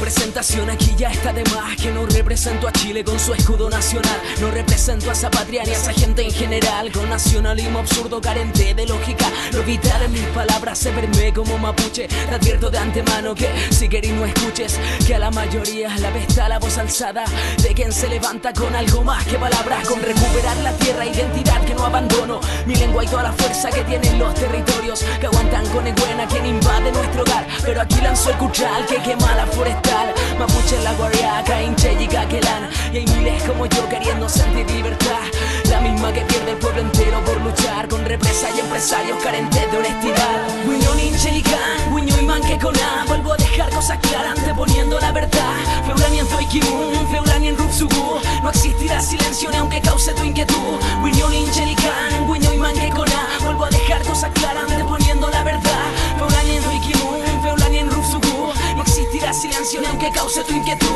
presentación aquí ya está de más. Que no represento a Chile con su escudo nacional. No represento a esa patria ni a esa gente en general. Con nacionalismo absurdo carente de lógica. Lo vital en mis palabras se verme como mapuche. Te advierto de antemano que si querés no escuches, que a la mayoría la pesta la voz alzada de quien se levanta con algo más que palabras. Con recuperar la tierra, identidad que no abandono. Mi lengua y toda la fuerza que tienen los territorios que aguantan con Egüena quien invade nuestro hogar. Pero aquí lanzo el cuchal que quema la forestal. Mapuche en la Guariaca, Inche y Caquelán. Y hay miles como yo queriendo sentir libertad, la misma que pierde el pueblo entero por luchar. Con represa y empresarios carentes de honestidad. Guiñón, Inchelicán, Guiño y Manquecona. Vuelvo a dejar cosas claras anteponiendo la verdad. Feulani en Zoiquimun, Feulani en Rupsugú. No existirá silencio ni aunque cause tu inquietud. Guiñón, Inchelicán, Guiño y Manquecona. Vuelvo a dejar cosas claras anteponiendo la verdad. Feulani en Zoiquimun, Feulani en Rupsugú. No existirá silencio ni aunque cause tu inquietud.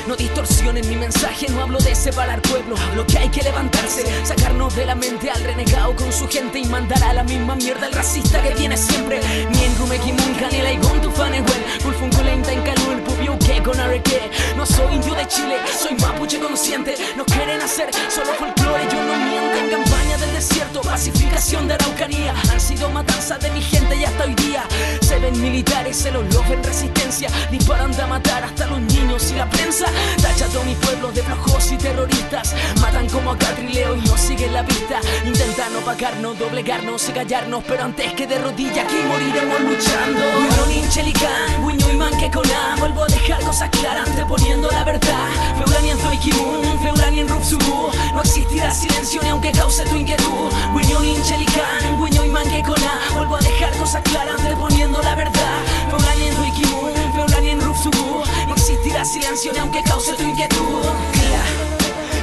No distorsiones mi mensaje, no hablo de separar pueblos. Hablo que hay que levantarse, sacarnos de la mente al renegado con su gente y mandar a la misma mierda el racista que viene siempre. Ni en Rumequimunca ni la Igon tu fanehuel. Pulfunculenta en Calú, el pubio que con areque. No soy indio de Chile, soy mapuche consciente. No quieren hacer solo folclore, yo no miento. En campaña del desierto, pacificación de Araucanía. Han sido matanzas de mi gente y hasta hoy día se ven militares, se los en resistencia. Disparan a matar hasta los niños y la prensa tacha a todo mi pueblo de flojos y terroristas. Matan como a Catrileo y no siguen la pista. Intentan opacarnos, doblegarnos y callarnos, pero antes que de rodillas aquí moriremos luchando. Guiñón, Inchelicán, Guiño y Manquecona. Vuelvo a dejar cosas claras anteponiendo la verdad. Feulani en Zoiquimun, Feulani en Rupsugú. No existirá silencio ni aunque cause tu inquietud. Guiñón, Inchelicán, Guiño y Manquecona. Vuelvo a dejar cosas claras anteponiendo la verdad. Feulani en Zoiquimun, Feulani en Rupsugú. No existirá silencio ni aunque cause tu inquietud.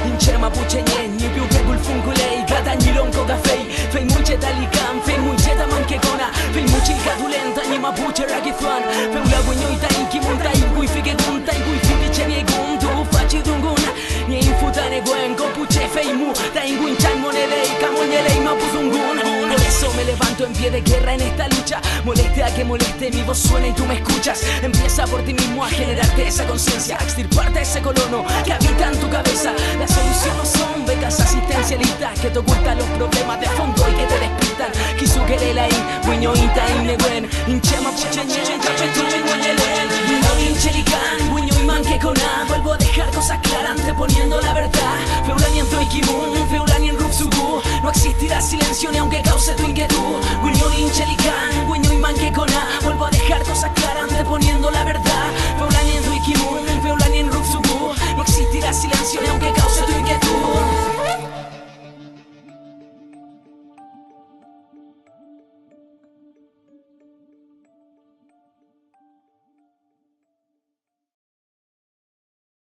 Inche mapuche ñen, ni piu que gulfunculei. Gata ñilonco café, fei muche talicán, fei muche tamanquecona. Fei muche catulenta, ni mapuche raquizuan. Feu la guiño y tainquimun, taingui fique gun, taingui fique chenie gun. Tu fachi dunguna, ni infutane guen, compuche fei mu. Taingui chan monelei, camoñelei mapuzungun. Por eso me levanto en pie de guerra en esta lucha. Moleste a que moleste, mi voz suena y tú me escuchas. Empieza por ti mismo a generarte esa conciencia, a extirparte a ese colono que habita en tu cabeza. La solución no son becas asistencialistas que te ocultan los problemas de fondo y que te despistan. Quiso querelai, Guiño y Tainegüen, Inche mapuche ñen, Guiñón, Inchelicán, Guiño y Manquecona. Vuelvo a dejar cosas claras anteponiendo la verdad. Feulani en Zoiquimun, Feulani en Rupsugú. No existirá silencio ni aunque cause tu inquietud. Guiñón